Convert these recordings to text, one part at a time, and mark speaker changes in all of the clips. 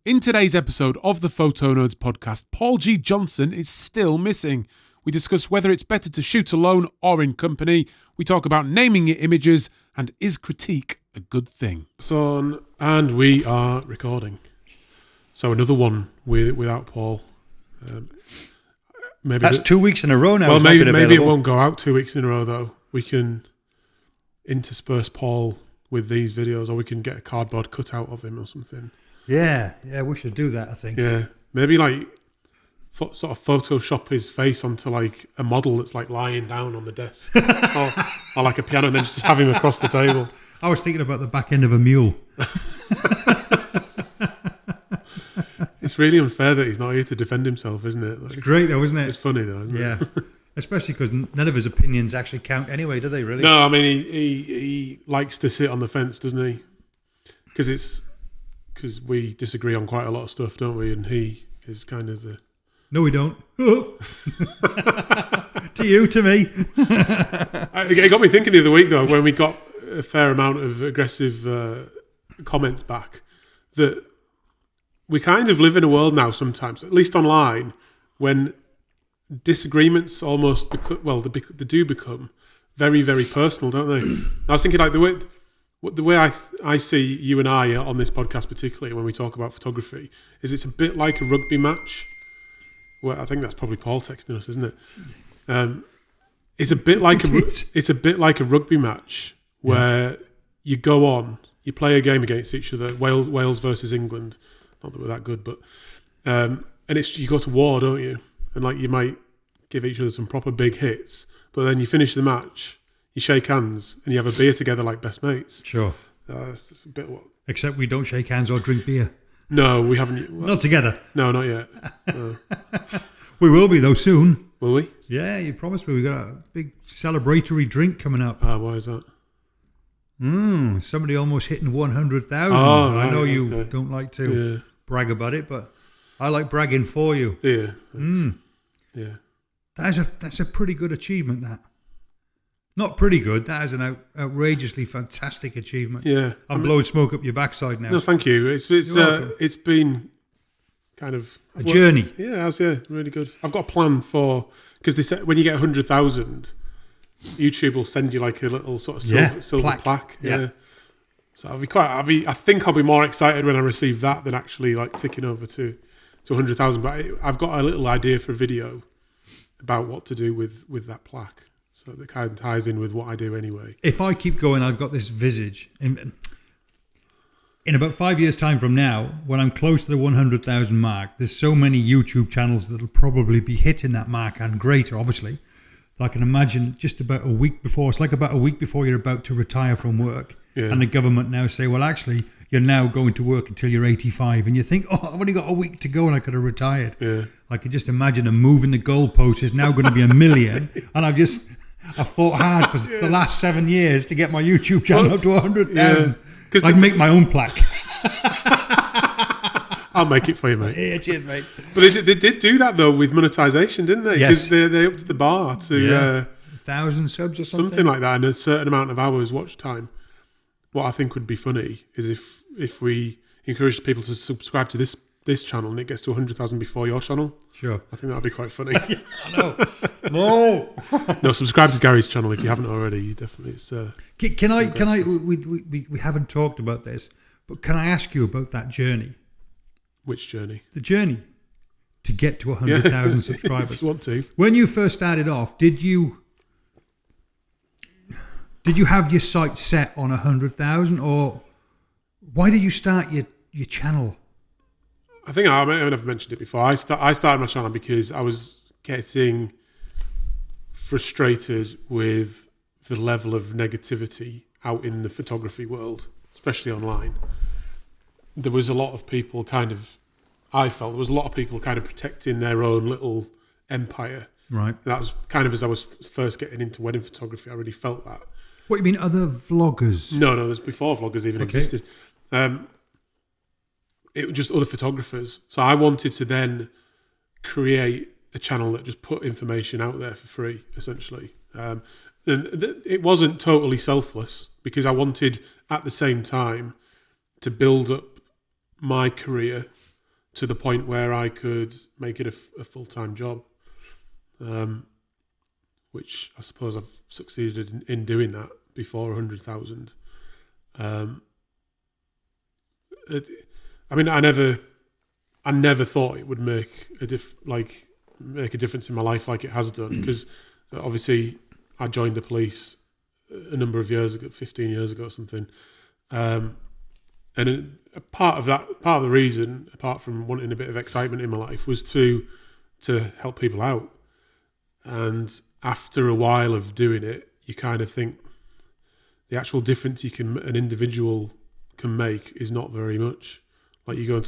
Speaker 1: In today's episode of the Photo Nerds podcast, Paul G. Johnson is still missing. We discuss whether it's better to shoot alone or in company. We talk about naming your images and is critique a good thing. And we are recording. So another one without Paul. Maybe
Speaker 2: that's 2 weeks in a row now.
Speaker 1: Well, maybe it won't go out 2 weeks in a row though. We can intersperse Paul with these videos, or we can get a cardboard cutout of him or something.
Speaker 2: Yeah, we should do that, I think.
Speaker 1: Yeah, maybe like sort of Photoshop his face onto like a model that's like lying down on the desk, or like a piano, and then just have him across the table.
Speaker 2: I was thinking about the back end of a mule.
Speaker 1: It's really unfair that he's not here to defend himself, isn't it? Like,
Speaker 2: it's great though, isn't it?
Speaker 1: It's funny though, isn't it?
Speaker 2: Especially because none of his opinions actually count anyway, do they really?
Speaker 1: No, I mean, he likes to sit on the fence, doesn't he? Because we disagree on quite a lot of stuff, don't we? And he is kind of the...
Speaker 2: No, we don't. To you, to me.
Speaker 1: It got me thinking the other week, though, when we got a fair amount of aggressive comments back, that we kind of live in a world now sometimes, at least online, when disagreements almost they do become very, very personal, don't they? I was thinking like the way I see you and I on this podcast, particularly when we talk about photography, is it's a bit like a rugby match. Well, I think that's probably Paul texting us, isn't it? It's a bit like a rugby match where you go on, you play a game against each other. Wales versus England. Not that we're that good, but and you go to war, don't you? And like you might give each other some proper big hits, but then you finish the match, you shake hands, and you have a beer together like best mates.
Speaker 2: Sure.
Speaker 1: That's a bit what.
Speaker 2: Except we don't shake hands or drink beer.
Speaker 1: No, we haven't. Well,
Speaker 2: not together.
Speaker 1: No, not yet. No.
Speaker 2: We will be though soon.
Speaker 1: Will we?
Speaker 2: Yeah, you promised me. We got a big celebratory drink coming up.
Speaker 1: Why is that?
Speaker 2: Somebody almost hitting 100,000.
Speaker 1: Oh,
Speaker 2: I know you don't like to brag about it, but I like bragging for you.
Speaker 1: Yeah. Yeah.
Speaker 2: That's a pretty good achievement, that. Not pretty good. That is an outrageously fantastic achievement.
Speaker 1: Yeah.
Speaker 2: I'm blowing smoke up your backside now.
Speaker 1: No, thank you. It's been kind of...
Speaker 2: a journey.
Speaker 1: Yeah, it has, really good. I've got a plan for... Because they said when you get 100,000, YouTube will send you like a little sort of silver plaque. Yeah. So I think I'll be more excited when I receive that than actually like ticking over to 100,000. But I've got a little idea for a video about what to do with that plaque. So that kind of ties in with what I do anyway.
Speaker 2: If I keep going, I've got this visage. In about 5 years' time from now, when I'm close to the 100,000 mark, there's so many YouTube channels that'll probably be hitting that mark and greater, obviously. I can imagine just about a week before. It's like about a week before you're about to retire from work. Yeah. And the government now say, well, actually, you're now going to work until you're 85. And you think, I've only got a week to go and I could have retired.
Speaker 1: Yeah.
Speaker 2: I could just imagine them moving the goalpost. It's now going to be 1 million. And I fought hard for the last 7 years to get my YouTube channel up to 100,000. Yeah. I'd make my own plaque.
Speaker 1: I'll make it for you, mate.
Speaker 2: Yeah, cheers, mate.
Speaker 1: But they did do that, though, with monetization, didn't they?
Speaker 2: Yes.
Speaker 1: Because they upped the bar to...
Speaker 2: 1,000 subs or something?
Speaker 1: Something like that, and a certain amount of hours watch time. What I think would be funny is if we encouraged people to subscribe to this channel and it gets to 100,000 before your channel.
Speaker 2: Sure.
Speaker 1: I think that would be quite funny.
Speaker 2: I know.
Speaker 1: No, subscribe to Gary's channel if you haven't already. Definitely.
Speaker 2: Can I? We haven't talked about this, but can I ask you about that journey?
Speaker 1: Which journey?
Speaker 2: The journey to get to 100,000 subscribers.
Speaker 1: If you want to.
Speaker 2: When you first started off, did you have your sights set on 100,000, or why did you start your channel?
Speaker 1: I think I may have mentioned it before. I started my channel because I was getting frustrated with the level of negativity out in the photography world, especially online. There was a lot of people I felt there was a lot of people kind of protecting their own little empire.
Speaker 2: Right.
Speaker 1: That was kind of as I was first getting into wedding photography, I really felt that.
Speaker 2: What, you mean other vloggers?
Speaker 1: No, there's before vloggers even existed. It was just other photographers. So I wanted to then create a channel that just put information out there for free, essentially. And it wasn't totally selfless because I wanted, at the same time, to build up my career to the point where I could make it a full-time job, which I suppose I've succeeded in doing that before 100,000. I mean, I never thought it would make a difference in my life like it has done, because obviously I joined the police a number of years ago, 15 years ago or something. And a part of the reason, apart from wanting a bit of excitement in my life, was to help people out. And after a while of doing it, you kind of think the actual difference an individual can make is not very much. Like you go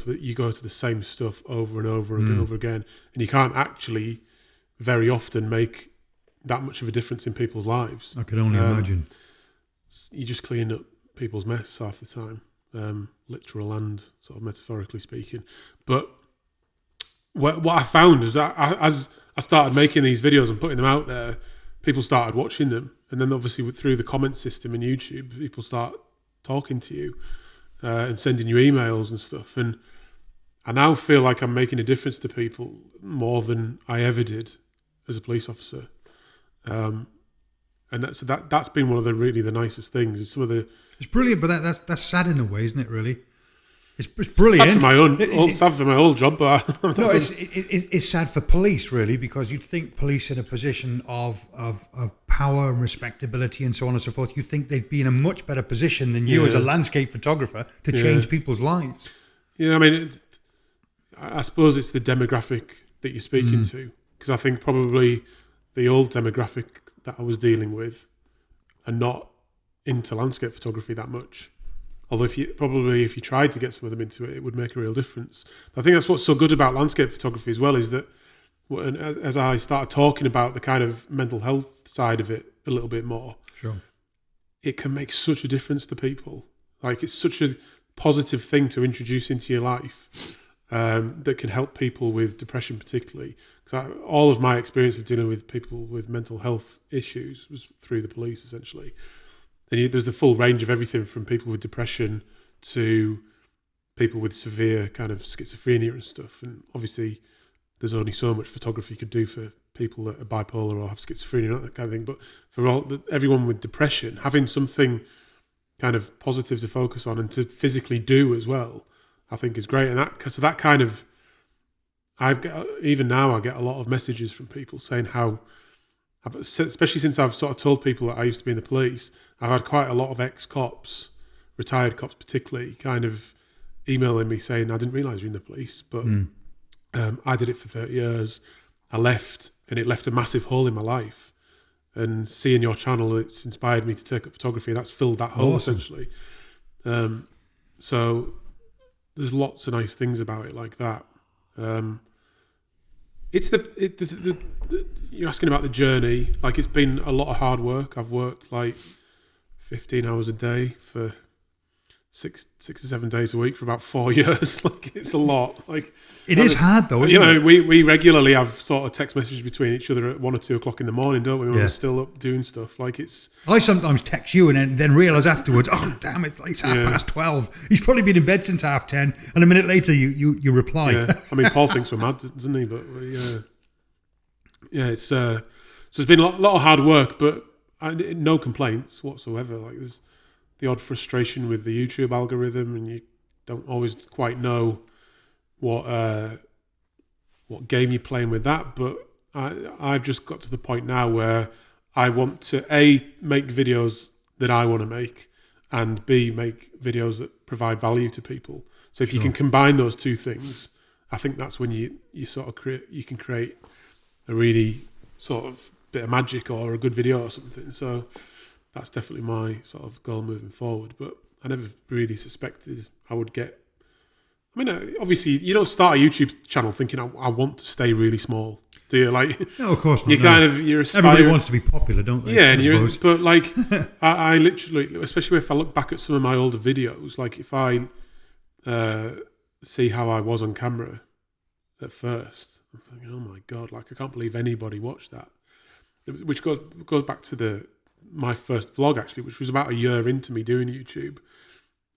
Speaker 1: to the same stuff over and over and over again, and you can't actually very often make that much of a difference in people's lives.
Speaker 2: I can only imagine.
Speaker 1: You just clean up people's mess half the time, literal and sort of metaphorically speaking. But what I found is that as I started making these videos and putting them out there, people started watching them, and then obviously through the comment system in YouTube, people start talking to you and sending you emails and stuff. And I now feel like I'm making a difference to people more than I ever did as a police officer. And that's been one of the nicest things.
Speaker 2: It's brilliant, but that's sad in a way, isn't it? Really, it's brilliant.
Speaker 1: Sad for my old job, but
Speaker 2: it's sad for police, really, because you'd think police in a position of power and respectability and so on and so forth, you'd think they'd be in a much better position than you as a landscape photographer to change people's lives.
Speaker 1: Yeah, I mean, I suppose it's the demographic that you're speaking to, because I think probably the old demographic that I was dealing with are not into landscape photography that much. Although if you tried to get some of them into it, it would make a real difference. But I think that's what's so good about landscape photography as well, is that as I started talking about the kind of mental health side of it a little bit more,
Speaker 2: sure,
Speaker 1: it can make such a difference to people. Like, it's such a positive thing to introduce into your life that can help people with depression particularly. Because all of my experience of dealing with people with mental health issues was through the police, essentially. And there's the full range of everything from people with depression to people with severe kind of schizophrenia and stuff. And obviously, there's only so much photography you could do for people that are bipolar or have schizophrenia and that kind of thing. But for everyone with depression, having something kind of positive to focus on and to physically do as well, I think is great. And that kind of, even now I get a lot of messages from people saying how, especially since I've sort of told people that I used to be in the police, I've had quite a lot of ex-cops, retired cops particularly, kind of emailing me saying, I didn't realise you're in the police, but I did it for 30 years. I left, and it left a massive hole in my life. And seeing your channel, it's inspired me to take up photography. That's filled that hole, essentially. So there's lots of nice things about it like that. It's you're asking about the journey. Like, it's been a lot of hard work. I've worked like 15 hours a day for 6 to 7 days a week for about 4 years. Like, it's a lot. Like,
Speaker 2: it is hard though, isn't it?
Speaker 1: We regularly have sort of text messages between each other at 1 or 2 o'clock in the morning, don't we? When we're still up doing stuff. Like, it's.
Speaker 2: I sometimes text you and then realise afterwards, oh damn, it's 12:30. He's probably been in bed since 10:30, and a minute later you reply.
Speaker 1: Yeah. I mean, Paul thinks we're mad, doesn't he? But it's so it's been a lot of hard work, but no complaints whatsoever. Like, there's the odd frustration with the YouTube algorithm, and you don't always quite know what game you're playing with that. But I've just got to the point now where I want to make videos that I want to make, and B, make videos that provide value to people. So if you can combine those two things, I think that's when you sort of can create a really sort of bit of magic or a good video or something. So that's definitely my sort of goal moving forward. But I never really suspected I would get. I mean, obviously, you don't start a YouTube channel thinking I want to stay really small, do you? Like,
Speaker 2: no, of course not.
Speaker 1: You're
Speaker 2: everybody wants to be popular, don't they?
Speaker 1: Yeah, but like, I literally, especially if I look back at some of my older videos, like if I see how I was on camera at first, I'm thinking, oh my God, like I can't believe anybody watched that. Which goes back to my first vlog, actually, which was about a year into me doing YouTube.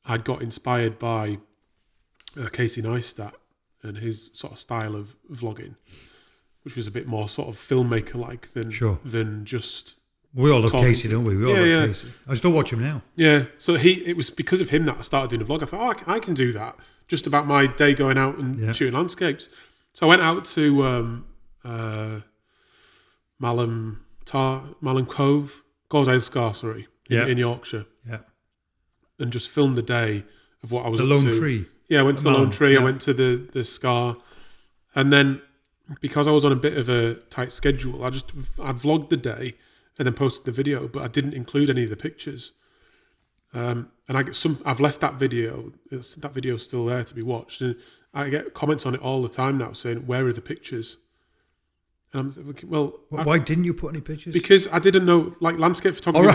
Speaker 1: I'd got inspired by Casey Neistat, and his sort of style of vlogging, which was a bit more sort of filmmaker-like than just.
Speaker 2: We all love Casey, don't we? We all love Casey. I still watch him now.
Speaker 1: Yeah, so it was because of him that I started doing a vlog. I thought, I can do that, just about my day going out and shooting landscapes. So I went out to Malham Cove, Gordale Scar, in Yorkshire.
Speaker 2: Yeah.
Speaker 1: And just filmed the day of what I was up to.
Speaker 2: The Lone Tree.
Speaker 1: Yeah, I went to the Lone Tree.
Speaker 2: Yeah.
Speaker 1: I went to the Scar. And then, because I was on a bit of a tight schedule, I vlogged the day and then posted the video, but I didn't include any of the pictures. And I've left that video. That video's still there to be watched, and I get comments on it all the time now saying, "Where are the pictures?" And I'm thinking, well,
Speaker 2: why didn't you put any pictures?
Speaker 1: Because I didn't know. Like landscape photography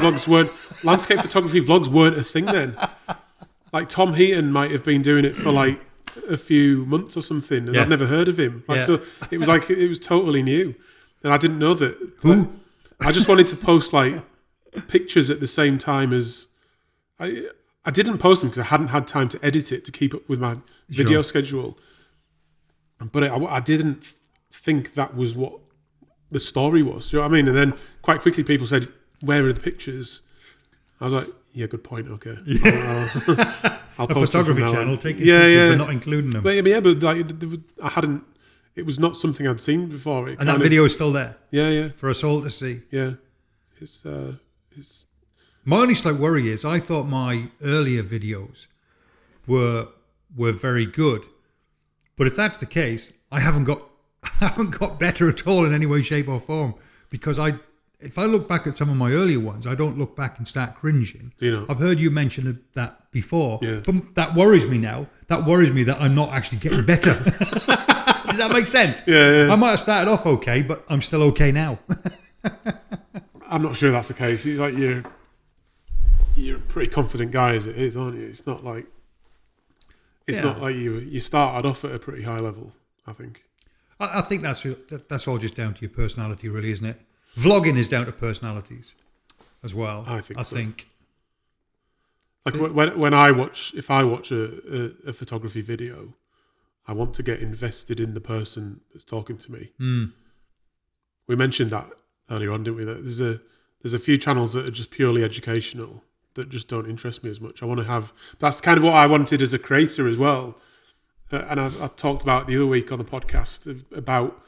Speaker 1: vlogs weren't a thing then. Like Tom Heaton might have been doing it for like a few months or something, and I'd never heard of him. So it was totally new, and I didn't know that.
Speaker 2: Who?
Speaker 1: I just wanted to post like pictures at the same time as I didn't post them because I hadn't had time to edit it to keep up with my video schedule. But I didn't think that was what the story was. You know what I mean? And then quite quickly people said, "Where are the pictures?" I was like, "Yeah, good point. Okay, I'll
Speaker 2: a
Speaker 1: post
Speaker 2: photography channel taking pictures but not including them."
Speaker 1: But like I hadn't. It was not something I'd seen before.
Speaker 2: And that video is still there.
Speaker 1: Yeah.
Speaker 2: For us all to see.
Speaker 1: Yeah. It's
Speaker 2: my only slight worry is I thought my earlier videos were very good. But if that's the case, I haven't got better at all in any way, shape or form. Because if I look back at some of my earlier ones, I don't look back and start cringing. I've heard you mention that before.
Speaker 1: Yeah.
Speaker 2: But that worries me now. That worries me that I'm not actually getting better. Does that make sense?
Speaker 1: Yeah.
Speaker 2: I might have started off okay, but I'm still okay now.
Speaker 1: I'm not sure that's the case. It's like you're a pretty confident guy as it is, aren't you? It's not like you started off at a pretty high level, I think.
Speaker 2: I think that's all just down to your personality, really, isn't it? Vlogging is down to personalities as well.
Speaker 1: I think. Like if I watch a photography video, I want to get invested in the person that's talking to me. We mentioned that earlier on, didn't we? That there's a few channels that are just purely educational that just don't interest me as much. I want to have. That's kind of what I wanted as a creator as well. And I talked about it the other week on the podcast about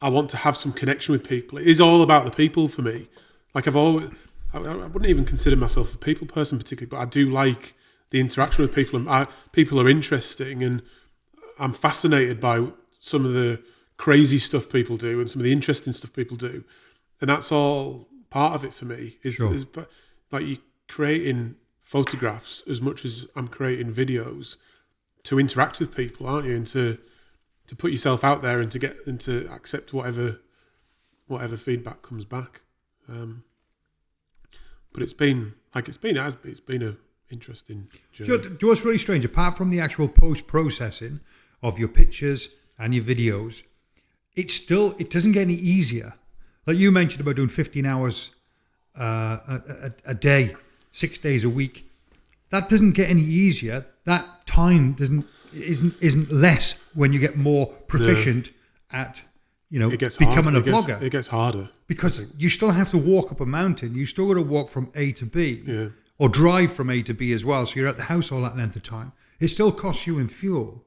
Speaker 1: I want to have some connection with people. It is all about the people for me. Like I wouldn't even consider myself a people person particularly, but I do like the interaction with people. And people are interesting, and I'm fascinated by some of the crazy stuff people do and some of the interesting stuff people do. And that's all part of it for me. Is like you creating photographs as much as I'm creating videos to interact with people, aren't you? And to put yourself out there and to accept whatever feedback comes back. But it's been an interesting journey.
Speaker 2: Do you know what's really strange? Apart from the actual post-processing of your pictures and your videos, it doesn't get any easier. Like you mentioned about doing 15 hours a day, 6 days a week. That doesn't get any easier. That time isn't less when you get more proficient at becoming a vlogger.
Speaker 1: It gets harder
Speaker 2: because you still have to walk up a mountain. You still got to walk from A to B, or drive from A to B as well. So you're at the house all that length of time. It still costs you in fuel.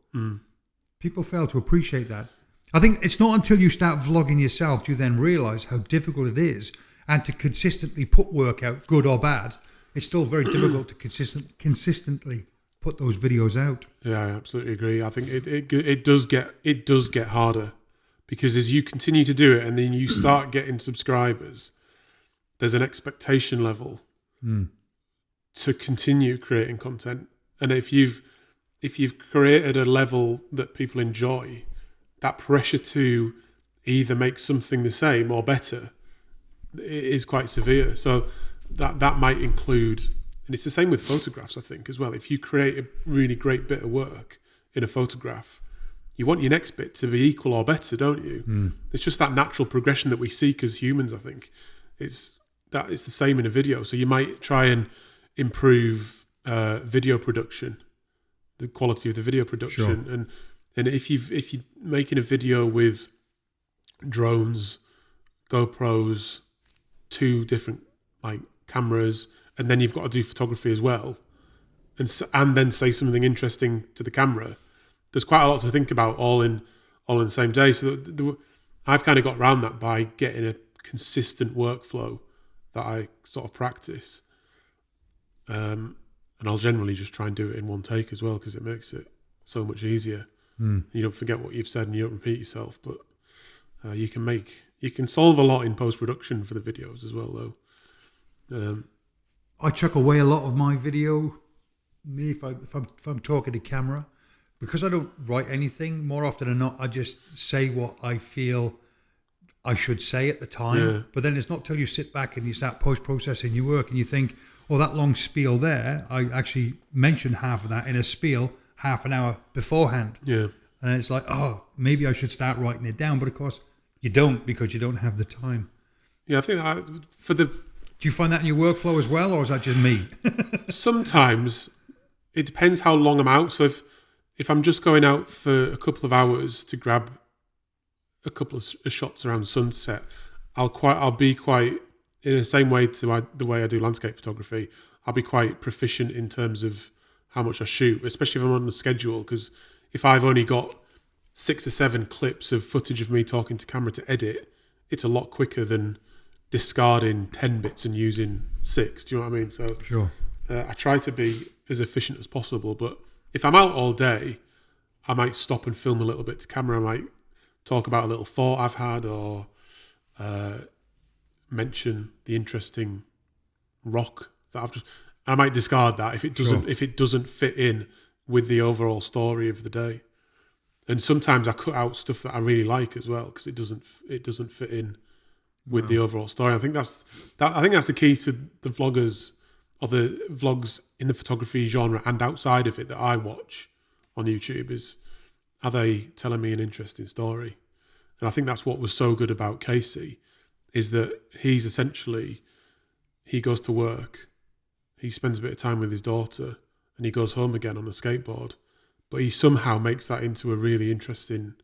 Speaker 2: People fail to appreciate that. I think it's not until you start vlogging yourself do you then realise how difficult it is, and to consistently put work out, good or bad. It's still very difficult to consistently put those videos out. Yeah,
Speaker 1: I absolutely agree. I think it does get harder, because as you continue to do it and then you start getting subscribers, there's an expectation level to continue creating content. And if you've created a level that people enjoy, that pressure to either make something the same or better is quite severe. So that might include, and it's the same with photographs, I think, as well. If you create a really great bit of work in a photograph, you want your next bit to be equal or better, don't you? It's just that natural progression that we seek as humans, I think. It's the same in a video. So you might try and improve video production, the quality of the video production, and And if you're making a video with drones, GoPros, 2 different like cameras, and then you've got to do photography as well, and then say something interesting to the camera, there's quite a lot to think about all in the same day. So I've kind of got around that by getting a consistent workflow that I sort of practice. And I'll generally just try and do it in one take as well, because it makes it so much easier. You don't forget what you've said and you don't repeat yourself, but you can solve a lot in post-production for the videos as well, though.
Speaker 2: I chuck away a lot of my video, if I'm talking to camera, because I don't write anything. More often than not, I just say what I feel I should say at the time.
Speaker 1: Yeah.
Speaker 2: But then it's not till you sit back and you start post-processing your work and you think, oh, that long spiel there, I actually mentioned half of that in a spiel half an hour beforehand.
Speaker 1: Yeah.
Speaker 2: And it's like, oh, maybe I should start writing it down. But of course, you don't, because you don't have the time.
Speaker 1: Yeah, I think
Speaker 2: Do you find that in your workflow as well, or is that just me?
Speaker 1: sometimes it depends how long I'm out. So if I'm just going out for a couple of hours to grab a couple of shots around sunset, I'll be quite, in the same way to the way I do landscape photography, I'll be quite proficient in terms of how much I shoot, especially if I'm on the schedule, because if I've only got 6 or 7 clips of footage of me talking to camera to edit, it's a lot quicker than discarding 10 bits and using 6. Do you know what I mean? So
Speaker 2: Sure.
Speaker 1: I try to be as efficient as possible, but if I'm out all day, I might stop and film a little bit to camera. I might talk about a little thought I've had, or mention the interesting rock that I've just. I might discard that if it doesn't fit in with the overall story of the day. And sometimes I cut out stuff that I really like as well, because it doesn't fit in with the overall story. I think that's the key to the vloggers, or the vlogs in the photography genre and outside of it that I watch on YouTube, is, are they telling me an interesting story? And I think that's what was so good about Casey, is that he goes to work, he spends a bit of time with his daughter, and he goes home again on a skateboard, but he somehow makes that into a really interesting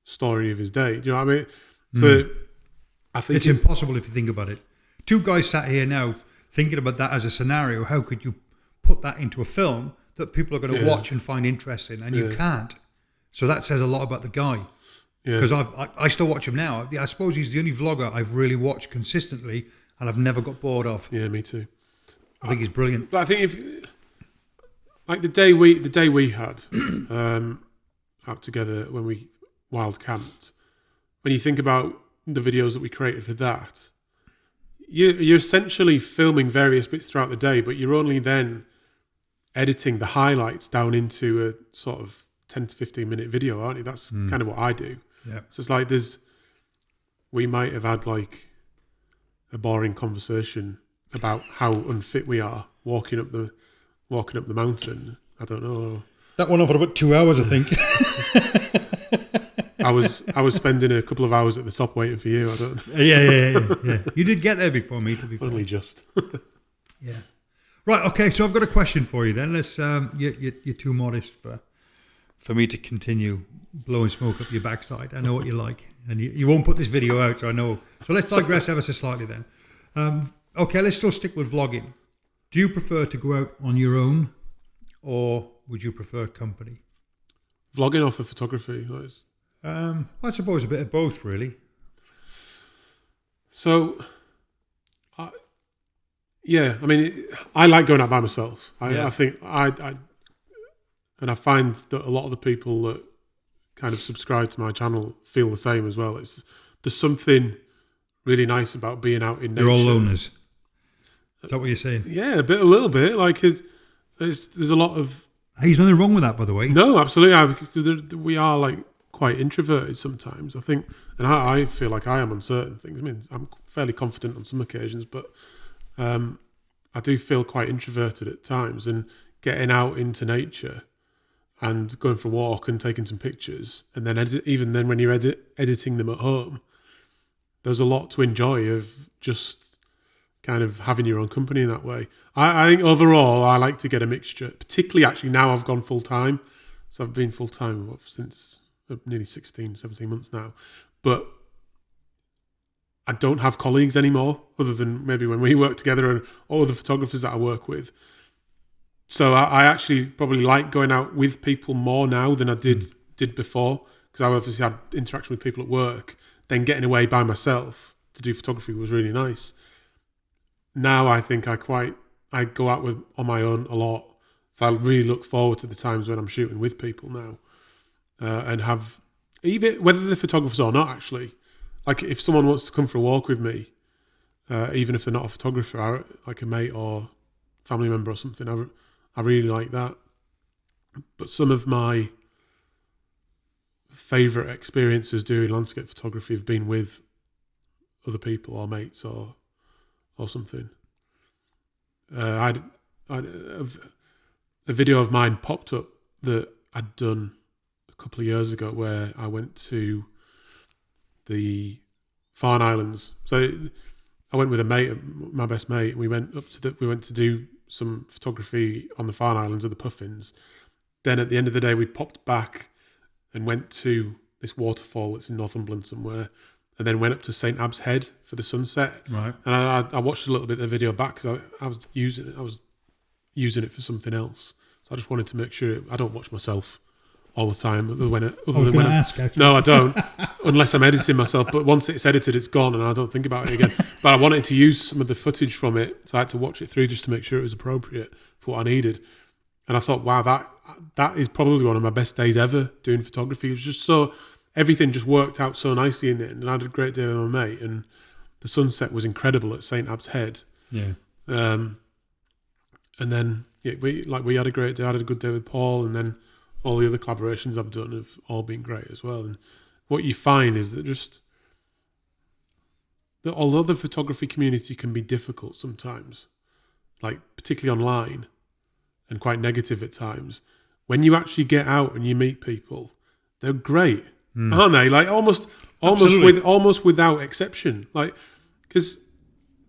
Speaker 1: story of his day. Do you know what I mean? So I think
Speaker 2: it's impossible if you think about it. 2 guys sat here now thinking about that as a scenario. How could you put that into a film that people are going to watch and find interesting? And you can't. So that says a lot about the guy. Because I still watch him now. I suppose he's the only vlogger I've really watched consistently and I've never got bored of.
Speaker 1: Yeah, me too.
Speaker 2: I think he's brilliant.
Speaker 1: But I think if, like the day we had out together when we wild camped, when you think about the videos that we created for that, you're essentially filming various bits throughout the day, but you're only then editing the highlights down into a sort of 10 to 15 minute video, aren't you? That's kind of what I do.
Speaker 2: Yeah.
Speaker 1: So it's like we might have had like a boring conversation about how unfit we are walking up the mountain. I don't know.
Speaker 2: That went on for about 2 hours, I think.
Speaker 1: I was spending a couple of hours at the top waiting for you. I don't.
Speaker 2: Yeah. You did get there before me, to be fair.
Speaker 1: Only just.
Speaker 2: Yeah. Right. Okay. So I've got a question for you. Then let's. You're too modest for me to continue blowing smoke up your backside. I know what you like, and you won't put this video out, so I know. So let's digress ever so slightly then. Okay. Let's still stick with vlogging. Do you prefer to go out on your own, or would you prefer company?
Speaker 1: Vlogging or for photography?
Speaker 2: I suppose a bit of both, really.
Speaker 1: So, I like going out by myself. I think and I find that a lot of the people that kind of subscribe to my channel feel the same as well. There's something really nice about being out in nature.
Speaker 2: You're all loners. Is that what you're saying?
Speaker 1: Yeah, a little bit. Like there's a lot of.
Speaker 2: Hey, there's nothing wrong with that, by the way.
Speaker 1: No, absolutely. We are like quite introverted sometimes, I think, and I feel like I am on certain things. I mean, I'm fairly confident on some occasions, but I do feel quite introverted at times. And getting out into nature and going for a walk and taking some pictures, and then even then when you're editing them at home, there's a lot to enjoy of just kind of having your own company in that way. I think overall I like to get a mixture, particularly actually now I've gone full time. So I've been full time since nearly 16, 17 months now. But I don't have colleagues anymore, other than maybe when we work together and all the photographers that I work with. So I actually probably like going out with people more now than I did before, because I obviously had interaction with people at work. Then getting away by myself to do photography was really nice. Now I think I go out on my own a lot. So I really look forward to the times when I'm shooting with people now, and have, even whether they're photographers or not, actually. Like if someone wants to come for a walk with me, even if they're not a photographer, like a mate or family member or something, I really like that. But some of my favourite experiences doing landscape photography have been with other people or mates or something. A video of mine popped up that I'd done a couple of years ago where I went to the Farne Islands. So I went with a mate, my best mate. We went to do some photography on the Farne Islands of the Puffins. Then at the end of the day, we popped back and went to this waterfall that's in Northumberland somewhere, and then went up to St Abb's Head for the sunset.
Speaker 2: Right.
Speaker 1: And I watched a little bit of the video back because I was using it for something else. So I just wanted to make sure I don't watch myself all the time.
Speaker 2: I was going to ask, actually.
Speaker 1: No, I don't, unless I'm editing myself. But once it's edited, it's gone, and I don't think about it again. But I wanted to use some of the footage from it, so I had to watch it through just to make sure it was appropriate for what I needed. And I thought, wow, that is probably one of my best days ever doing photography. It was just so, everything just worked out so nicely in it, and I had a great day with my mate, and the sunset was incredible at St Abb's Head.
Speaker 2: Yeah.
Speaker 1: And then we had a great day. I had a good day with Paul, and then all the other collaborations I've done have all been great as well. And what you find is that although the photography community can be difficult sometimes, like particularly online, and quite negative at times, when you actually get out and you meet people, they're great, aren't they? Like almost without exception. Like, because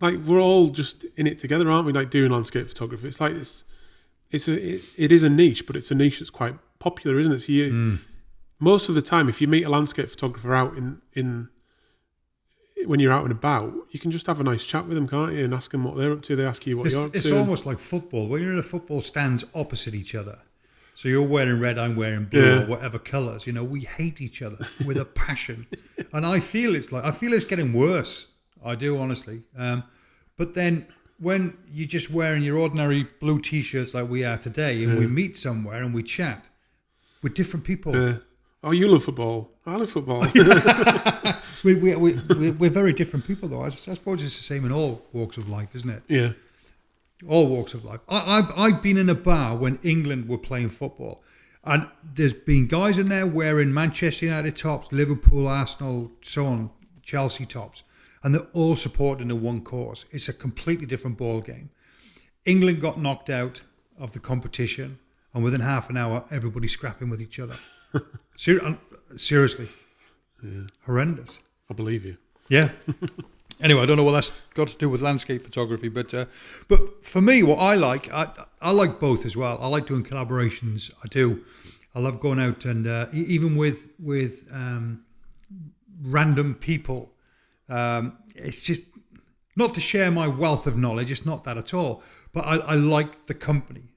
Speaker 1: like we're all just in it together, aren't we? Like doing landscape photography. It's like it is a niche, but it's a niche that's quite popular, isn't it? So most of the time, if you meet a landscape photographer out in when you're out and about, you can just have a nice chat with them, can't you? And ask them what they're up to. They ask you what you're up to.
Speaker 2: It's almost like football. When you're in a football stands opposite each other, so you're wearing red, I'm wearing blue, or whatever colours. You know, we hate each other with a passion, and I feel it's getting worse. I do, honestly. But then when you're just wearing your ordinary blue T-shirts like we are today, and we meet somewhere and we chat with different people.
Speaker 1: Oh, you love football. I love football.
Speaker 2: We're very different people, though. I suppose it's the same in all walks of life, isn't it?
Speaker 1: Yeah.
Speaker 2: All walks of life. I've been in a bar when England were playing football, and there's been guys in there wearing Manchester United tops, Liverpool, Arsenal, so on, Chelsea tops, and they're all supporting the one cause. It's a completely different ball game. England got knocked out of the competition, and within half an hour, everybody's scrapping with each other. Seriously.
Speaker 1: Yeah.
Speaker 2: Horrendous.
Speaker 1: I believe you.
Speaker 2: Yeah. Anyway, I don't know what that's got to do with landscape photography, but for me, what I like both as well. I like doing collaborations. I do. I love going out and even with random people. It's just not to share my wealth of knowledge. It's not that at all. But I like the company.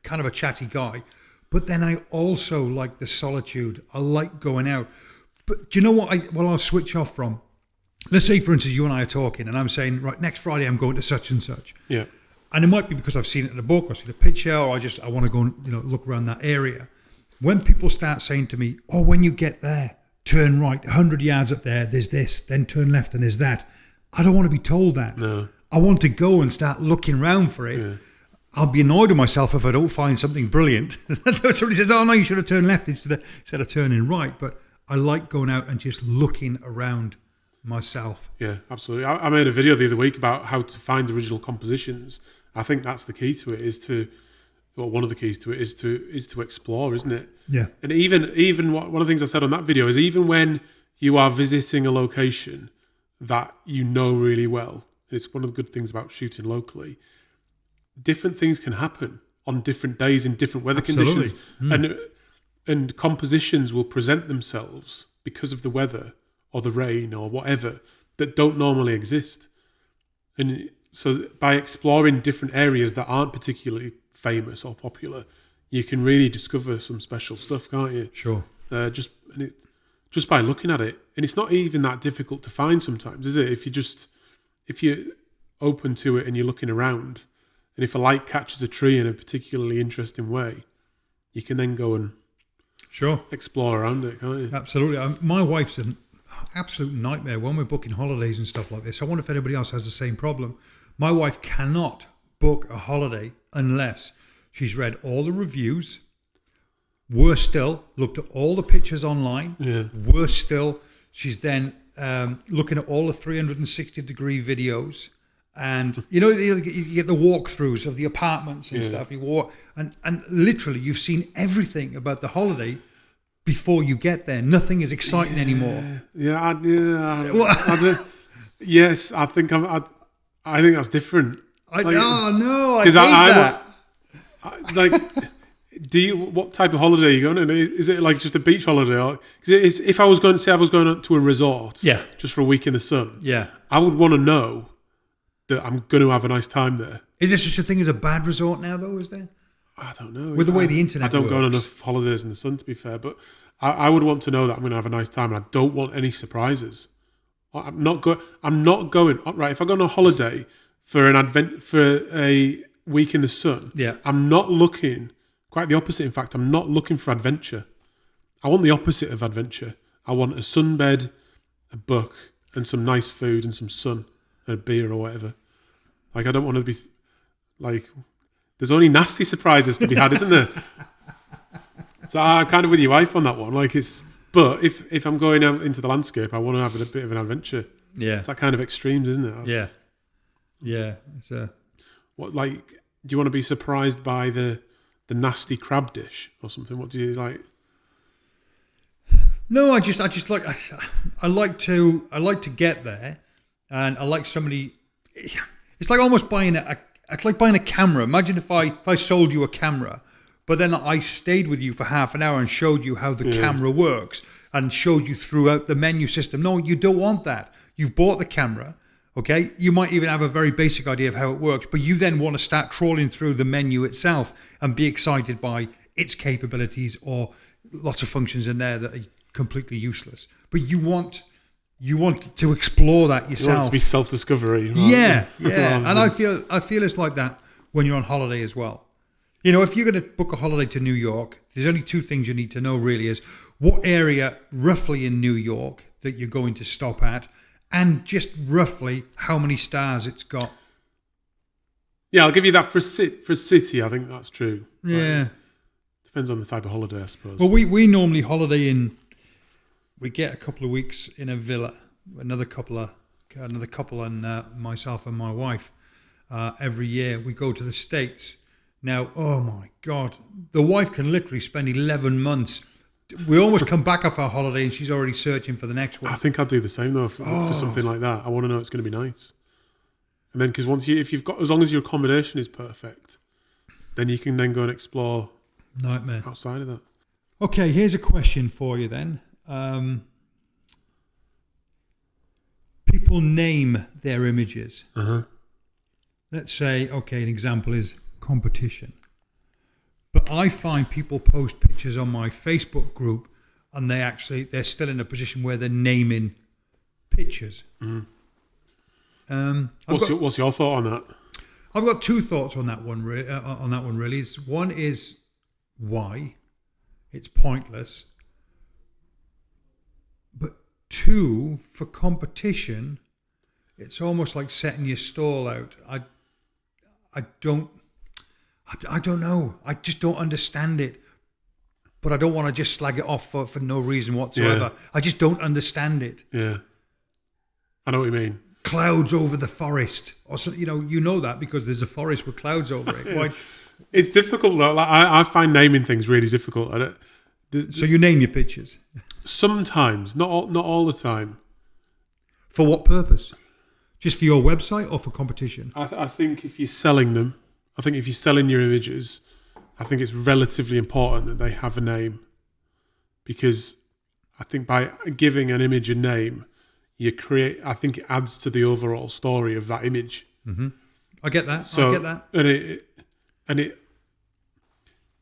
Speaker 2: Kind of a chatty guy. But then I also like the solitude. I like going out. But do you know what I'll switch off from? Let's say, for instance, you and I are talking, and I'm saying, right, next Friday I'm going to such and such.
Speaker 1: Yeah.
Speaker 2: And it might be because I've seen it in a book, or seen a picture, or I want to go and look around that area. When people start saying to me, oh, when you get there, turn right, 100 yards up there, there's this, then turn left and there's that. I don't want to be told that.
Speaker 1: No.
Speaker 2: I want to go and start looking around for it. Yeah. I'll be annoyed with myself if I don't find something brilliant. Somebody says, oh, no, you should have turned left instead of turning right. But I like going out and just looking around myself.
Speaker 1: Yeah, absolutely. I made a video the other week about how to find original compositions. I think that's the key to it, one of the keys to it is to explore, isn't it?
Speaker 2: Yeah.
Speaker 1: And even one of the things I said on that video is even when you are visiting a location that you know really well, and it's one of the good things about shooting locally, different things can happen on different days in different weather conditions. and compositions will present themselves because of the weather or the rain or whatever that don't normally exist. And so by exploring different areas that aren't particularly famous or popular, you can really discover some special stuff, can't you?
Speaker 2: Sure.
Speaker 1: Just by looking at it. And it's not even that difficult to find sometimes, is it? If you're open to it and you're looking around, and if a light catches a tree in a particularly interesting way, you can then go and explore around it, can't you?
Speaker 2: Absolutely. My wife's an absolute nightmare when we're booking holidays and stuff like this. I wonder if anybody else has the same problem. My wife cannot book a holiday unless she's read all the reviews. Worse still, looked at all the pictures online.
Speaker 1: Yeah.
Speaker 2: Worse still, she's then looking at all the 360-degree videos. And, you get the walkthroughs of the apartments and stuff. You walk, and literally you've seen everything about the holiday before you get there. Nothing is exciting anymore.
Speaker 1: Yes, I think that's different.
Speaker 2: I hate that.
Speaker 1: What type of holiday are you going on? Is it like just a beach holiday? Or, if I was going to a resort, just for a week in the sun, I would want to know that I'm going to have a nice time there.
Speaker 2: Is there such a thing as a bad resort now, though? Is there?
Speaker 1: I don't know.
Speaker 2: With the way the internet
Speaker 1: I don't
Speaker 2: works.
Speaker 1: go on enough holidays in the sun, to be fair, but I would want to know that I'm going to have a nice time, and I don't want any surprises. I'm not going. Right, if I go on a holiday for a week in the sun, I'm not looking. Quite the opposite. In fact, I'm not looking for adventure. I want the opposite of adventure. I want a sunbed, a book, and some nice food and some sun and a beer or whatever. Like, I don't want to be like. There's only nasty surprises to be had, isn't there? So I'm kind of with your wife on that one. But if I'm going out into the landscape, I want to have a bit of an adventure.
Speaker 2: Yeah,
Speaker 1: it's that kind of extremes, isn't it?
Speaker 2: Yeah. It's
Speaker 1: what, like? Do you want to be surprised by the nasty crab dish or something? What do you like?
Speaker 2: No, I just like I like to get there, and I like somebody. It's like almost buying it's like buying a camera. Imagine if I sold you a camera, but then I stayed with you for half an hour and showed you how the camera works and showed you throughout the menu system. No, you don't want that. You've bought the camera, okay? You might even have a very basic idea of how it works, but you then want to start trawling through the menu itself and be excited by its capabilities or lots of functions in there that are completely useless. But you want to explore that yourself. You want it
Speaker 1: to be self-discovery.
Speaker 2: Yeah. And I feel it's like that when you're on holiday as well. You know, if you're going to book a holiday to New York, there's only two things you need to know really is what area roughly in New York that you're going to stop at and just roughly how many stars it's got.
Speaker 1: Yeah, I'll give you that for a city. I think that's true.
Speaker 2: Yeah.
Speaker 1: Depends on the type of holiday, I suppose.
Speaker 2: Well, we normally holiday in... We get a couple of weeks in a villa. Another couple and myself and my wife. Every year we go to the States. Now, oh my God, the wife can literally spend 11 months. We almost come back off our holiday and she's already searching for the next one.
Speaker 1: I think I'd do the same though for something like that. I want to know it's going to be nice. And then because as long as your accommodation is perfect, then you can then go and explore.
Speaker 2: Nightmare.
Speaker 1: Outside of that.
Speaker 2: Okay, here's a question for you then. People name their images. Let's say, okay, an example is competition. But I find people post pictures on my Facebook group and they're still in a position where they're naming pictures.
Speaker 1: What's your thought on that?
Speaker 2: I've got two thoughts on that one. Really, one is why it's pointless. But two, for competition, it's almost like setting your stall out. I don't know. I just don't understand it. But I don't want to just slag it off for no reason whatsoever. Yeah. I just don't understand it.
Speaker 1: Yeah. I know what you mean.
Speaker 2: Clouds over the forest. Or so, you know that because there's a forest with clouds over it. Why?
Speaker 1: It's difficult though. Like, I find naming things really difficult.
Speaker 2: So you name your pictures?
Speaker 1: Sometimes, not all the time.
Speaker 2: For what purpose? Just for your website or for competition?
Speaker 1: I think if you're selling them, if you're selling your images, I think it's relatively important that they have a name. because I think by giving an image a name, I think it adds to the overall story of that image.
Speaker 2: Mm-hmm. I get that.
Speaker 1: So,
Speaker 2: I get that.
Speaker 1: And it,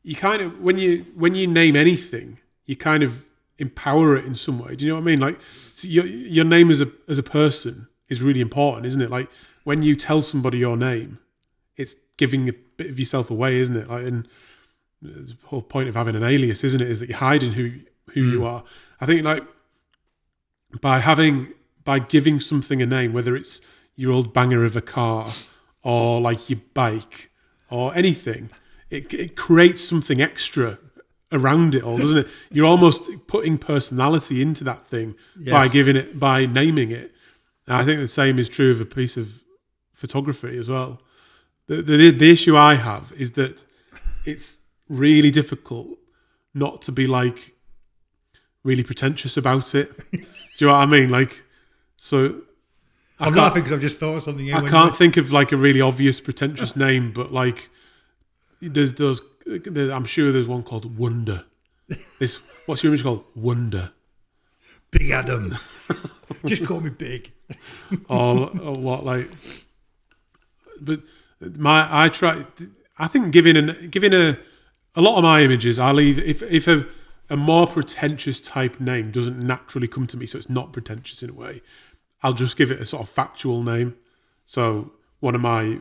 Speaker 1: you kind of, when you name anything, you kind of empower it in some way. Do you know what I mean? Like, so your name as a person is really important, isn't it? Like, when you tell somebody your name, it's giving a bit of yourself away, isn't it? Like, and the whole point of having an alias, isn't it, is that you're hiding who you are. I think, like, by giving something a name, whether it's your old banger of a car or like your bike or anything, it creates something extra around it all, doesn't it? You're almost putting personality into that thing by naming it. And I think the same is true of a piece of photography as well. The issue I have is that it's really difficult not to be like really pretentious about it. Do you know what I mean? Like, so
Speaker 2: I'm laughing because I've just thought of something.
Speaker 1: I can't think of like a really obvious pretentious name, but like there's those. I'm sure there's one called Wonder. What's your image called? Wonder.
Speaker 2: Big Adam. Just call me Big.
Speaker 1: or what, like? But I think giving a lot of my images, I'll either if a more pretentious type name doesn't naturally come to me, so it's not pretentious in a way, I'll just give it a sort of factual name. So one of my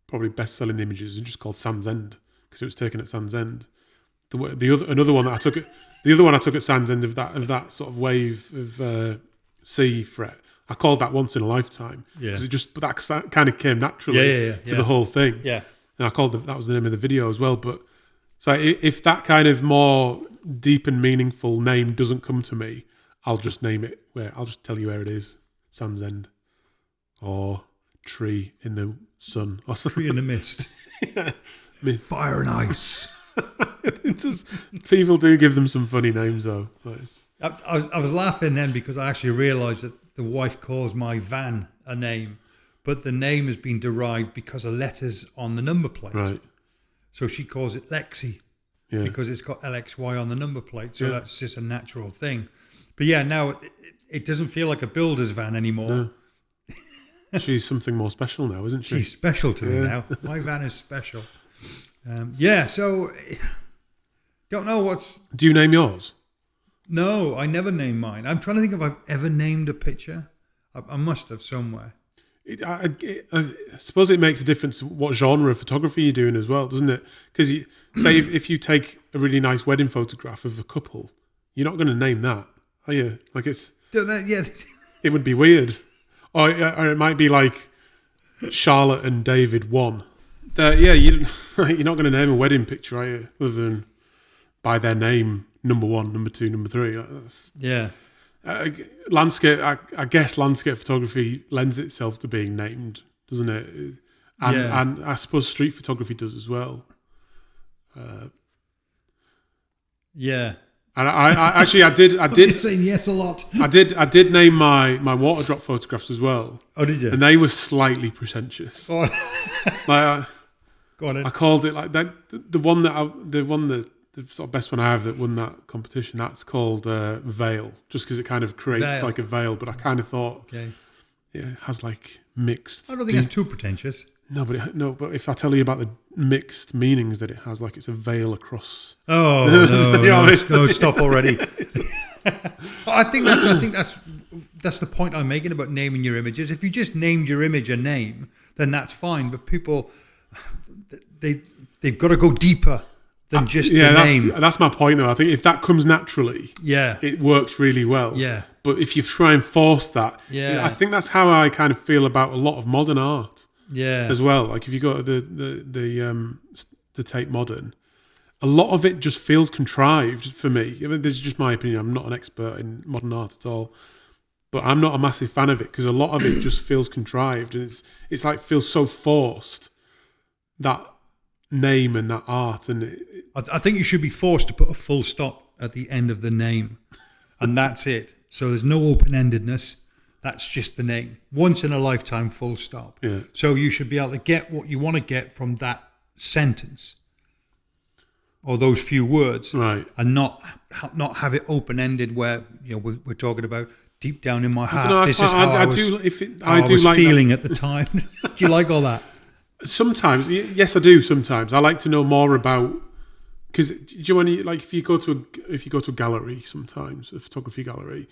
Speaker 1: probably best-selling images is just called Sands End, because it was taken at Sands End. Another one I took at Sands End of that sort of wave of sea fret. I called that Once in a Lifetime, because that kind of came naturally to the whole thing. Yeah, and I called that was the name of the video as well. But so if that kind of more deep and meaningful name doesn't come to me, I'll just name it. I'll just tell you where it is: Sands End, or Tree in the Sun, or something.
Speaker 2: Tree in the Mist. Fire and Ice.
Speaker 1: People do give them some funny names though.
Speaker 2: I was laughing then because I actually realised that the wife calls my van a name, but the name has been derived because of letters on the number plate.
Speaker 1: Right.
Speaker 2: So she calls it Lexi because it's got LXY on the number plate. So that's just a natural thing. But yeah, now it doesn't feel like a builder's van anymore.
Speaker 1: No. She's something more special now, isn't she?
Speaker 2: She's special to me now. My van is special. So don't know what's...
Speaker 1: Do you name yours?
Speaker 2: No, I never name mine. I'm trying to think if I've ever named a picture. I must have somewhere.
Speaker 1: I suppose it makes a difference what genre of photography you're doing as well, doesn't it? Because say if you take a really nice wedding photograph of a couple, you're not going to name that, are you? Like it would be weird. Or it might be like Charlotte and David 1. You're not going to name a wedding picture, are you? Other than by their name, number 1, number 2, number 3. Landscape. I guess landscape photography lends itself to being named, doesn't it? And I suppose street photography does as well. And I did.
Speaker 2: You're saying yes a lot.
Speaker 1: I did name my water drop photographs as well.
Speaker 2: Oh, did you?
Speaker 1: And they were slightly pretentious.
Speaker 2: Oh. Go on.
Speaker 1: I called it like that. The sort of best one I have that won that competition. That's called Veil, just because it kind of creates like a veil. But I kind of thought, it has like mixed.
Speaker 2: I don't think it's too pretentious.
Speaker 1: No, but if I tell you about the mixed meanings that it has, like it's a veil across.
Speaker 2: Oh no! Stop already. I think that's the point I'm making about naming your images. If you just named your image a name, then that's fine. But people, they've got to go deeper than just the name.
Speaker 1: That's my point, though. I think if that comes naturally, it works really well. Yeah. But if you try and force that, I think that's how I kind of feel about a lot of modern art. Yeah. As well, like if you go to the Tate Modern, a lot of it just feels contrived for me. I mean, this is just my opinion. I'm not an expert in modern art at all, but I'm not a massive fan of it because a lot of it just feels contrived, and it's like feels so forced, that name and that art. And
Speaker 2: I think you should be forced to put a full stop at the end of the name, and that's it. So there's no open-endedness. That's just the name. Once in a lifetime, full stop. Yeah. So you should be able to get what you want to get from that sentence. or those few words,
Speaker 1: Right.
Speaker 2: and not have it open ended where we're talking about deep down in my heart.
Speaker 1: know,
Speaker 2: This is how I was
Speaker 1: like
Speaker 2: feeling at the time. Do you like all that?
Speaker 1: Sometimes, yes, I do. Sometimes I like to know more about, because do you want to, like, if you go to a gallery, sometimes a photography gallery,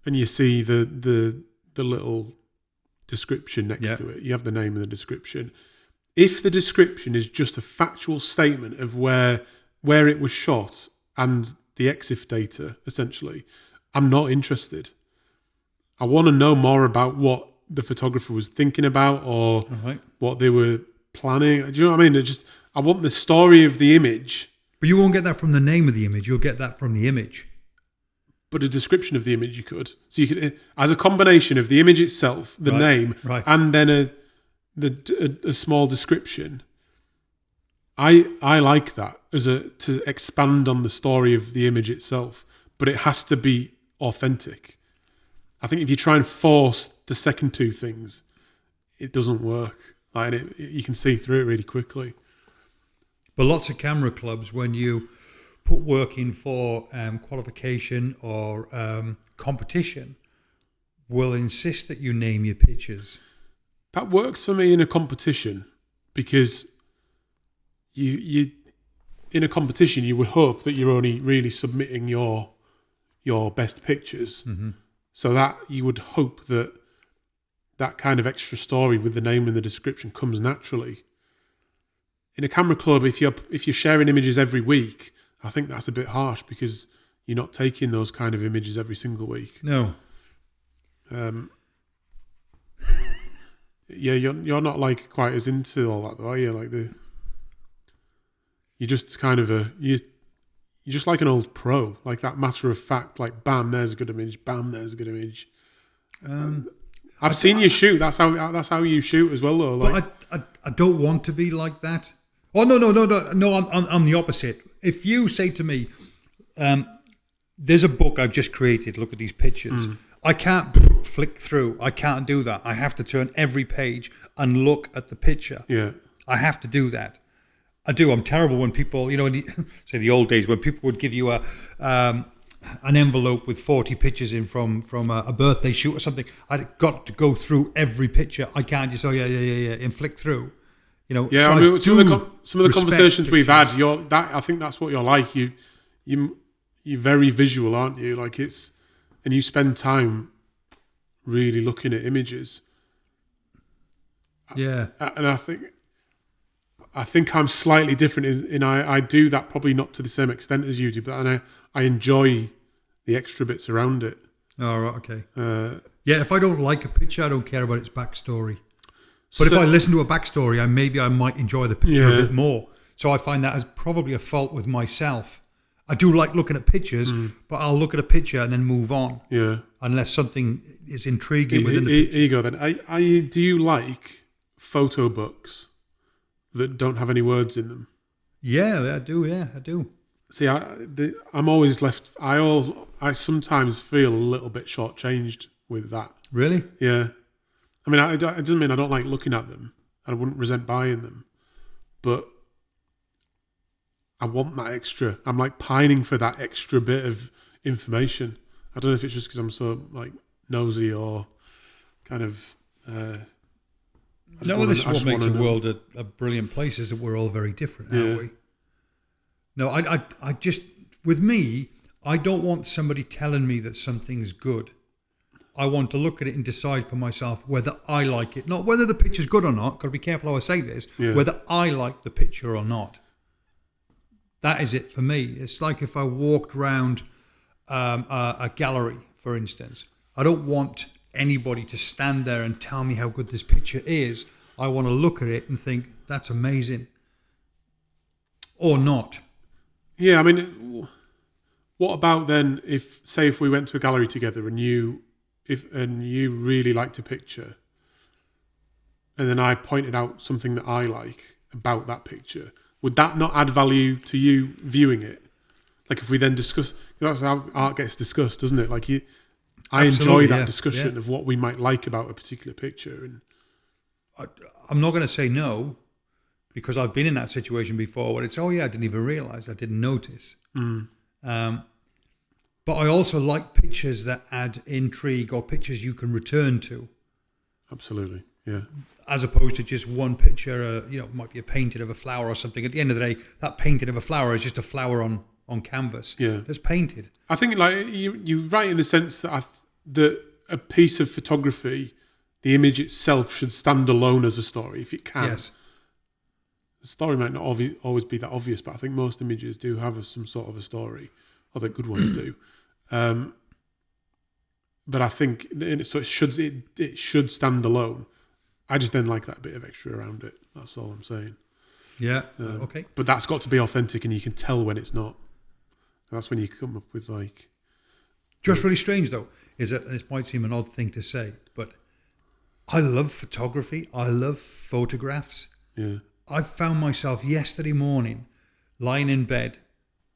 Speaker 1: and you see the little description next to it, you have the name and the description. If the description is just a factual statement of where it was shot and the EXIF data, essentially, I'm not interested. I want to know more about what the photographer was thinking about, or what they were planning. Do you know what I mean? I want the story of the image.
Speaker 2: But you won't get that from the name of the image. You'll get that from the image.
Speaker 1: But a description of the image you could. So you could, as a combination of the image itself, the name, and then a small description. I like that to expand on the story of the image itself, but it has to be authentic. I think if you try and force the second two things, it doesn't work. Like, you can see through it really quickly.
Speaker 2: But lots of camera clubs, when you put work in for qualification or competition, will insist that you name your pictures.
Speaker 1: That works for me in a competition, because you in a competition you would hope that you're only really submitting your best pictures.
Speaker 2: Mm-hmm.
Speaker 1: So that you would hope that kind of extra story with the name and the description comes naturally. In a camera club, if you're sharing images every week, I think that's a bit harsh, because you're not taking those kind of images every single week.
Speaker 2: No.
Speaker 1: Yeah, you're not like quite as into all that though, are you? Like you're just kind of you're just like an old pro, like that matter of fact, like bam, there's a good image, bam, there's a good image. I've seen you shoot. That's how you shoot as well, though. Like,
Speaker 2: but I don't want to be like that. Oh no! I'm the opposite. If you say to me, "There's a book I've just created. Look at these pictures." I can't flick through. I can't do that. I have to turn every page and look at the picture.
Speaker 1: Yeah,
Speaker 2: I have to do that. I do. I'm terrible when people, say the old days when people would give you an envelope with 40 pictures in from a birthday shoot or something. I'd got to go through every picture. I can't just and flick through.
Speaker 1: Yeah,
Speaker 2: so
Speaker 1: I mean, some of the conversations
Speaker 2: pictures.
Speaker 1: we've had, I think that's what you're like. You're very visual, aren't you? Like and you spend time really looking at images.
Speaker 2: Yeah,
Speaker 1: and I think I'm slightly different in I do that probably not to the same extent as you do, but I enjoy the extra bits around it.
Speaker 2: Oh, right, okay. If I don't like a picture, I don't care about its backstory. But if I listen to a backstory, I might enjoy the picture a bit more. So I find that as probably a fault with myself. I do like looking at pictures, but I'll look at a picture and then move on.
Speaker 1: Yeah.
Speaker 2: Unless something is intriguing within the picture.
Speaker 1: Here you go then. Do you like photo books that don't have any words in them?
Speaker 2: Yeah, I do. Yeah, I do.
Speaker 1: See, I'm always left. I sometimes feel a little bit shortchanged with that.
Speaker 2: Really?
Speaker 1: Yeah. I mean, it doesn't mean I don't like looking at them. I wouldn't resent buying them, but I want that extra. I'm like pining for that extra bit of information. I don't know if it's just because I'm so like nosy or kind of.
Speaker 2: This is what makes the world a brilliant place. Is that we're all very different, aren't we? No, I just, with me, I don't want somebody telling me that something's good. I want to look at it and decide for myself whether I like it. Not whether the picture's good or not. Got to be careful how I say this.
Speaker 1: Yeah.
Speaker 2: Whether I like the picture or not. That is it for me. It's like if I walked around a gallery, for instance. I don't want anybody to stand there and tell me how good this picture is. I want to look at it and think, that's amazing. Or not.
Speaker 1: Yeah, I mean, what about then if we went to a gallery together and you really liked a picture, and then I pointed out something that I like about that picture, would that not add value to you viewing it? Like if we then discuss, that's how art gets discussed, doesn't it? Like I enjoy that discussion of what we might like about a particular picture. And
Speaker 2: I'm not going to say no, because I've been in that situation before where it's, oh yeah, I didn't even realize, I didn't notice. But I also like pictures that add intrigue or pictures you can return to.
Speaker 1: Absolutely, yeah.
Speaker 2: As opposed to just one picture, it might be a painting of a flower or something. At the end of the day, that painting of a flower is just a flower on canvas that's painted.
Speaker 1: I think like you're right in the sense that that a piece of photography, the image itself should stand alone as a story if it can.
Speaker 2: Yes.
Speaker 1: The story might not always be that obvious, but I think most images do have some sort of a story, or the good ones do. But I think so. It should stand alone. I just then like that bit of extra around it. That's all I'm saying.
Speaker 2: Yeah. Okay.
Speaker 1: But that's got to be authentic, and you can tell when it's not. And that's when you come up with like.
Speaker 2: Just really strange though is that, and this might seem an odd thing to say, but I love photography. I love photographs.
Speaker 1: Yeah.
Speaker 2: I found myself yesterday morning lying in bed,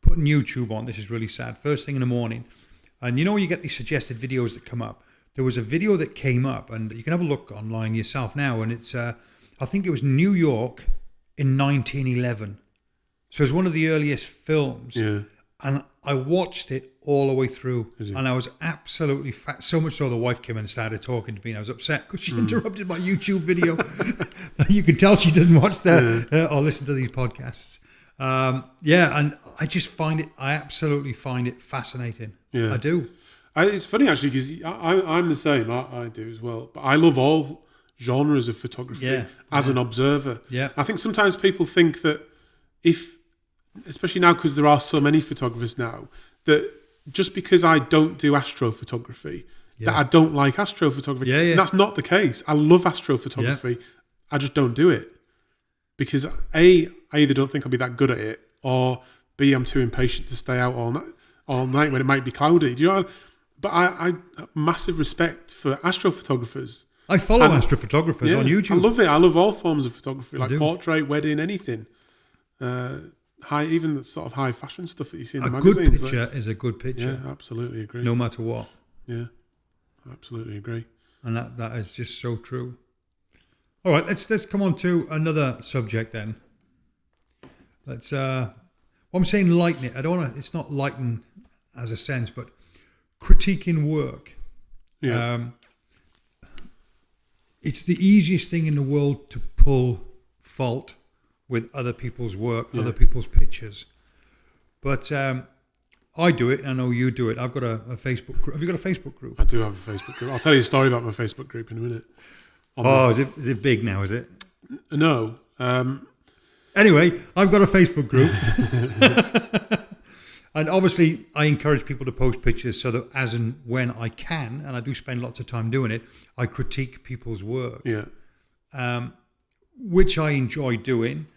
Speaker 2: putting YouTube on. This is really sad. First thing in the morning. And you get these suggested videos that come up. There was a video that came up, and you can have a look online yourself now. And it's, I think it was New York in 1911. So it was one of the earliest films.
Speaker 1: Yeah.
Speaker 2: And I watched it all the way through. And I was absolutely so much so the wife came in and started talking to me. And I was upset because she interrupted my YouTube video. You can tell she doesn't watch or listen to these podcasts. And I absolutely find it fascinating. Yeah. I do.
Speaker 1: It's funny actually because I'm the same. I do as well. But I love all genres of photography as an observer.
Speaker 2: Yeah.
Speaker 1: I think sometimes people think that especially now because there are so many photographers now, that just because I don't do astrophotography, that I don't like astrophotography.
Speaker 2: Yeah, yeah.
Speaker 1: And that's not the case. I love astrophotography. Yeah. I just don't do it. Because A, I either don't think I'll be that good at it, or B, I'm too impatient to stay out all night when it might be cloudy. Do you know? But I have massive respect for astrophotographers.
Speaker 2: I follow astrophotographers on YouTube.
Speaker 1: I love it. I love all forms of photography, like portrait, wedding, anything. Even the sort of high fashion stuff that you see in the magazines.
Speaker 2: A good picture is a good picture.
Speaker 1: Yeah, absolutely agree.
Speaker 2: No matter what.
Speaker 1: Yeah, absolutely agree.
Speaker 2: And that is just so true. All right, let's come on to another subject then. Let's. I'm saying lighten it. I don't want to. It's not lighten as a sense, but critiquing work.
Speaker 1: Yeah.
Speaker 2: It's the easiest thing in the world to pull fault with other people's work, other people's pictures. But I do it. I know you do it. I've got a Facebook group. Have you got a Facebook group?
Speaker 1: I do have a Facebook group. I'll tell you a story about my Facebook group in a minute.
Speaker 2: Is it big now, is it?
Speaker 1: No.
Speaker 2: Anyway, I've got a Facebook group. And obviously, I encourage people to post pictures so that as and when I can, and I do spend lots of time doing it, I critique people's work.
Speaker 1: Yeah.
Speaker 2: Which I enjoy doing,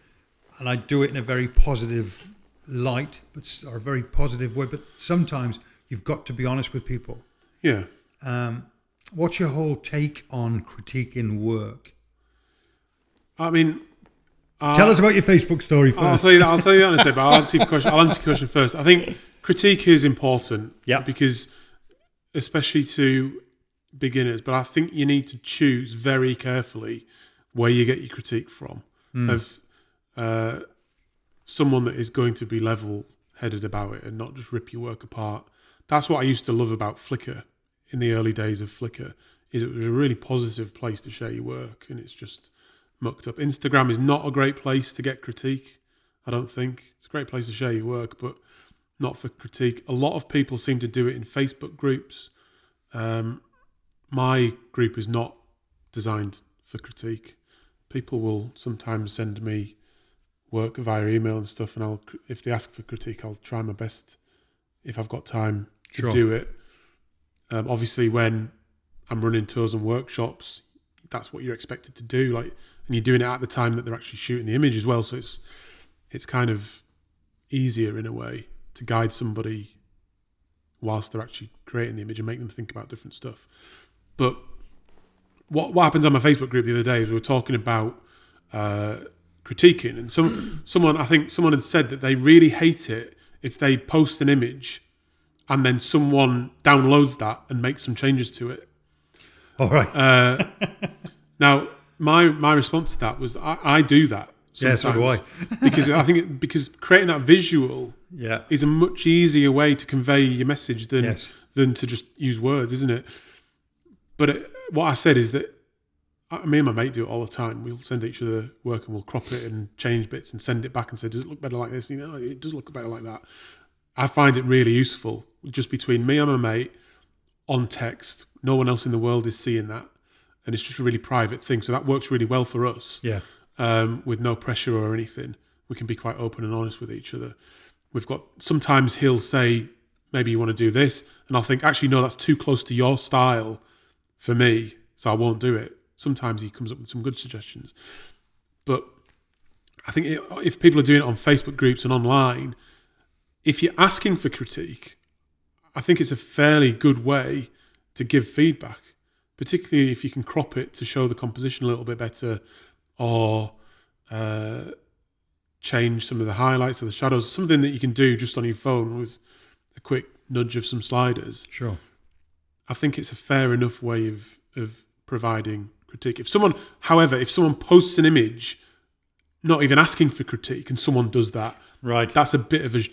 Speaker 2: and I do it in a very positive light, or a very positive way. But sometimes you've got to be honest with people.
Speaker 1: Yeah.
Speaker 2: What's your whole take on critiquing work?
Speaker 1: I mean,
Speaker 2: tell us about your Facebook story first.
Speaker 1: I'll tell you honestly, but I'll answer your question first. I think critique is important.
Speaker 2: Yeah.
Speaker 1: Because especially to beginners, but I think you need to choose very carefully where you get your critique from of someone that is going to be level-headed about it and not just rip your work apart. That's what I used to love about Flickr in the early days of Flickr, is it was a really positive place to share your work, and it's just mucked up. Instagram is not a great place to get critique, I don't think. It's a great place to share your work, but not for critique. A lot of people seem to do it in Facebook groups. My group is not designed for critique. People will sometimes send me work via email and stuff, and if they ask for critique, I'll try my best if I've got time to do it. Obviously, when I'm running tours and workshops, that's what you're expected to do. And you're doing it at the time that they're actually shooting the image as well. So it's kind of easier in a way to guide somebody whilst they're actually creating the image and make them think about different stuff. But what happens on my Facebook group the other day is we were talking about critiquing, and someone had said that they really hate it if they post an image and then someone downloads that and makes some changes to it.
Speaker 2: All right.
Speaker 1: Now, my response to that was I do that.
Speaker 2: Yeah, so do I.
Speaker 1: Because I think because creating that visual is a much easier way to convey your message than to just use words, isn't it? But what I said is that me and my mate do it all the time. We'll send each other work and we'll crop it and change bits and send it back and say, does it look better like this? It does look better like that. I find it really useful just between me and my mate on text. No one else in the world is seeing that. And it's just a really private thing. So that works really well for us.
Speaker 2: Yeah.
Speaker 1: With no pressure or anything. We can be quite open and honest with each other. Sometimes he'll say, maybe you want to do this. And I'll think, actually, no, that's too close to your style for me. So I won't do it. Sometimes he comes up with some good suggestions. But I think if people are doing it on Facebook groups and online, if you're asking for critique, I think it's a fairly good way to give feedback, particularly if you can crop it to show the composition a little bit better or change some of the highlights or the shadows, something that you can do just on your phone with a quick nudge of some sliders.
Speaker 2: Sure.
Speaker 1: I think it's a fair enough way of providing critique. If someone posts an image not even asking for critique and someone does that,
Speaker 2: right,
Speaker 1: that's a bit of a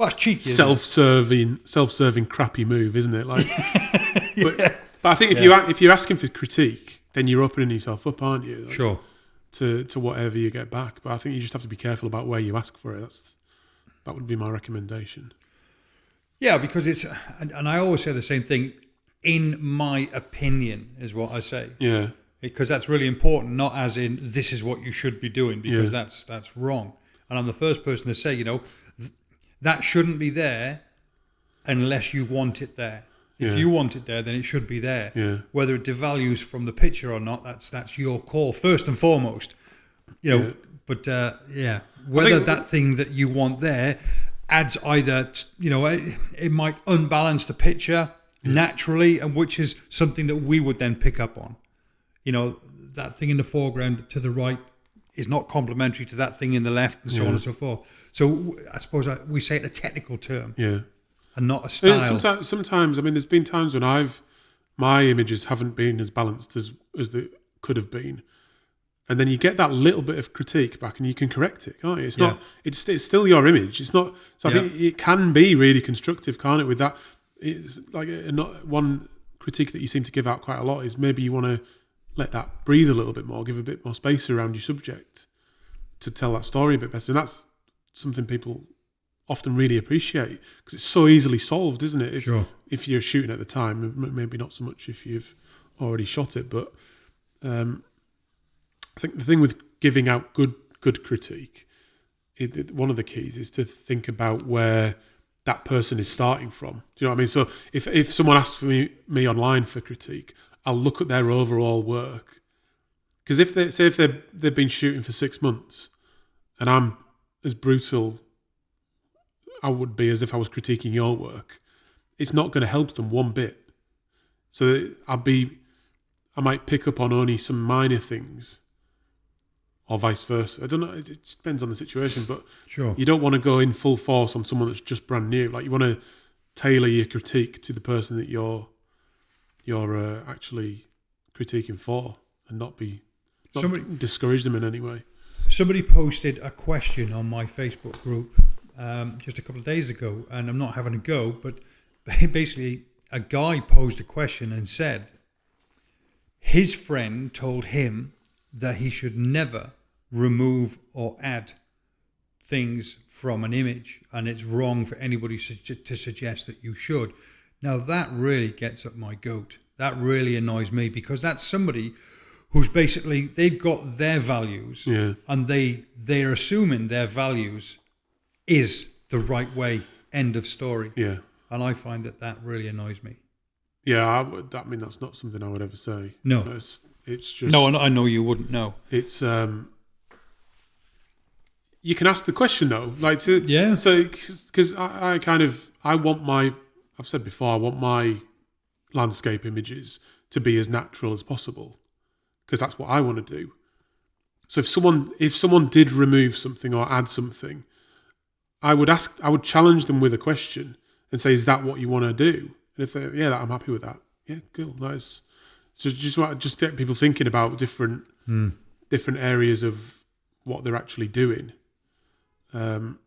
Speaker 2: it's cheeky,
Speaker 1: self-serving crappy move, isn't it? Like, but I think if you're asking for critique, then you're opening yourself up, aren't you? Like,
Speaker 2: sure.
Speaker 1: To whatever you get back. But I think you just have to be careful about where you ask for it. That would be my recommendation.
Speaker 2: Yeah, because and I always say the same thing, in my opinion, is what I say.
Speaker 1: Yeah.
Speaker 2: Because that's really important, not as in this is what you should be doing, because that's wrong. And I'm the first person to say, that shouldn't be there unless you want it there. If you want it there, then it should be there.
Speaker 1: Yeah.
Speaker 2: Whether it devalues from the picture or not, that's your call first and foremost. But whether that thing that you want there adds either, it might unbalance the picture naturally, and which is something that we would then pick up on. That thing in the foreground to the right is not complementary to that thing in the left, and so on and so forth. So I suppose we say it a technical term, and not a style.
Speaker 1: Sometimes, there's been times when my images haven't been as balanced as they could have been, and then you get that little bit of critique back, and you can correct it, can't you? It's not. It's still your image. It's not. So I think it can be really constructive, can't it? With that, it's like one critique that you seem to give out quite a lot is maybe you want to let that breathe a little bit more, give a bit more space around your subject to tell that story a bit better. And that's something people often really appreciate because it's so easily solved, isn't it? If you're shooting at the time, maybe not so much if you've already shot it. But I think the thing with giving out good critique, one of the keys is to think about where that person is starting from. Do you know what I mean? So if someone asks for me online for critique, I'll look at their overall work. Because if they've been shooting for 6 months and I'm as brutal I would be as if I was critiquing your work, it's not going to help them one bit. So I might pick up on only some minor things or vice versa. I don't know, it just depends on the situation, but you don't want to go in full force on someone that's just brand new. Like, you want to tailor your critique to the person that you're actually critiquing for, and not discourage them in any way.
Speaker 2: Somebody posted a question on my Facebook group just a couple of days ago, and I'm not having a go, but basically a guy posed a question and said his friend told him that he should never remove or add things from an image, and it's wrong for anybody to suggest that you should. Now that really gets up my goat. That really annoys me, because that's somebody who's basically, they've got their values and they're assuming their values is the right way, end of story. Yeah. And I find that really annoys me.
Speaker 1: Yeah, that's not something I would ever say.
Speaker 2: No.
Speaker 1: It's just...
Speaker 2: No, I know you wouldn't know.
Speaker 1: It's... you can ask the question, though. So, because I want my... I've said before, I want my landscape images to be as natural as possible, because that's what I want to do. So if someone did remove something or add something, I would challenge them with a question and say, is that what you want to do? And if they're, I'm happy with that. Yeah, cool, nice. So just get people thinking about different areas of what they're actually doing. Problem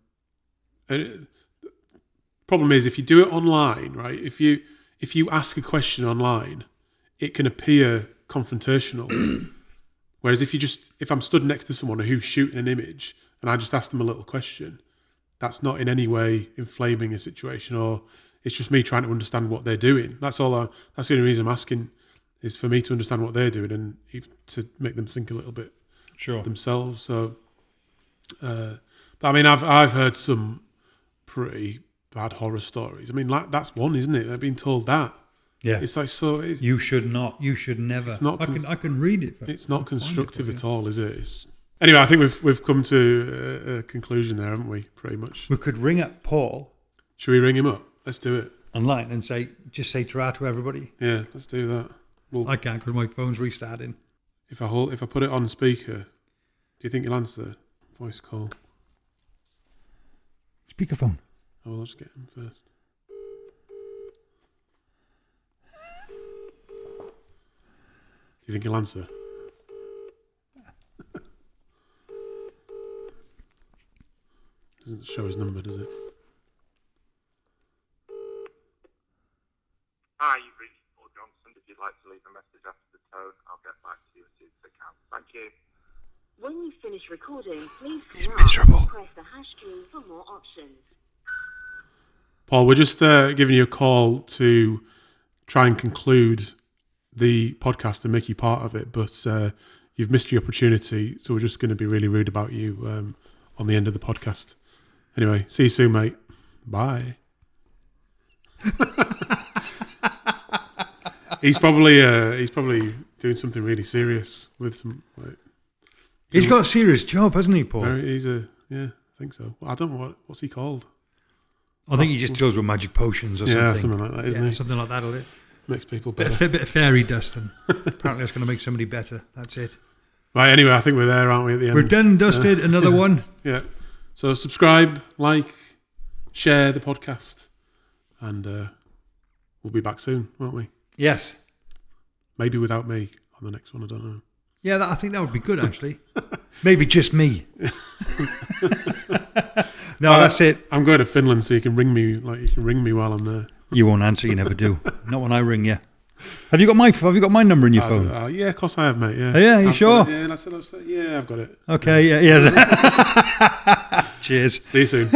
Speaker 1: is, if you do it online, right? If you ask a question online, it can appear confrontational. Whereas if I'm stood next to someone who's shooting an image and I just ask them a little question, that's not in any way inflaming a situation, or it's just me trying to understand what they're doing. That's all. That's the only reason I'm asking, is for me to understand what they're doing and to make them think a little bit themselves. So, but I mean, I've heard some pretty bad horror stories. I mean, like, that's one, isn't it? I've been told that.
Speaker 2: Yeah,
Speaker 1: it's like, so
Speaker 2: you should not. You should never.
Speaker 1: It's not.
Speaker 2: I can read it.
Speaker 1: It's not constructive at all, is it? Anyway, I think we've come to a conclusion there, haven't we? Pretty much.
Speaker 2: We could ring up Paul.
Speaker 1: Should we ring him up? Let's do it
Speaker 2: online and just say ta to everybody.
Speaker 1: Yeah, let's do that. Well,
Speaker 2: I can't because my phone's restarting.
Speaker 1: If I put it on speaker, do you think he'll answer? Voice call.
Speaker 2: Speakerphone.
Speaker 1: Oh, well, I'll just get him first. Do you think he'll answer? Doesn't show his number, does it?
Speaker 3: Hi, you've reached Paul Johnson. If you'd like to leave a message after the tone, I'll get back to you as soon as I can. Thank you.
Speaker 4: When you finish recording, please
Speaker 2: He's
Speaker 4: hang up
Speaker 2: miserable.
Speaker 4: and press the hash key for more options.
Speaker 1: Paul, we're just giving you a call to try and conclude the podcast and make you part of it, but you've missed your opportunity, so we're just going to be really rude about you on the end of the podcast. Anyway, see you soon, mate. Bye. He's probably doing something really serious with some. Like,
Speaker 2: he's got a serious job, hasn't he, Paul?
Speaker 1: I think so. Well, I don't know what's he called.
Speaker 2: I think he just deals with magic potions or something.
Speaker 1: Yeah, something like that, isn't he?
Speaker 2: Something like that, will it?
Speaker 1: Makes people better.
Speaker 2: Bit of fairy dust, and apparently that's going to make somebody better. That's it.
Speaker 1: Right, anyway, I think we're there, aren't we, at the end?
Speaker 2: We're done, dusted. Another one.
Speaker 1: Yeah. So subscribe, like, share the podcast, and we'll be back soon, won't we?
Speaker 2: Yes.
Speaker 1: Maybe without me on the next one, I don't know.
Speaker 2: Yeah, I think that would be good, actually. Maybe just me. No, that's it.
Speaker 1: I'm going to Finland, so you can ring me while I'm there.
Speaker 2: You won't answer. You never do. Not when I ring you. Have you got my number in your phone?
Speaker 1: Yeah, of course I have, mate. Yeah.
Speaker 2: Oh, yeah, you sure?
Speaker 1: Yeah, I said, yeah, I've got it.
Speaker 2: Okay. Yeah. Yes. Cheers.
Speaker 1: See you soon.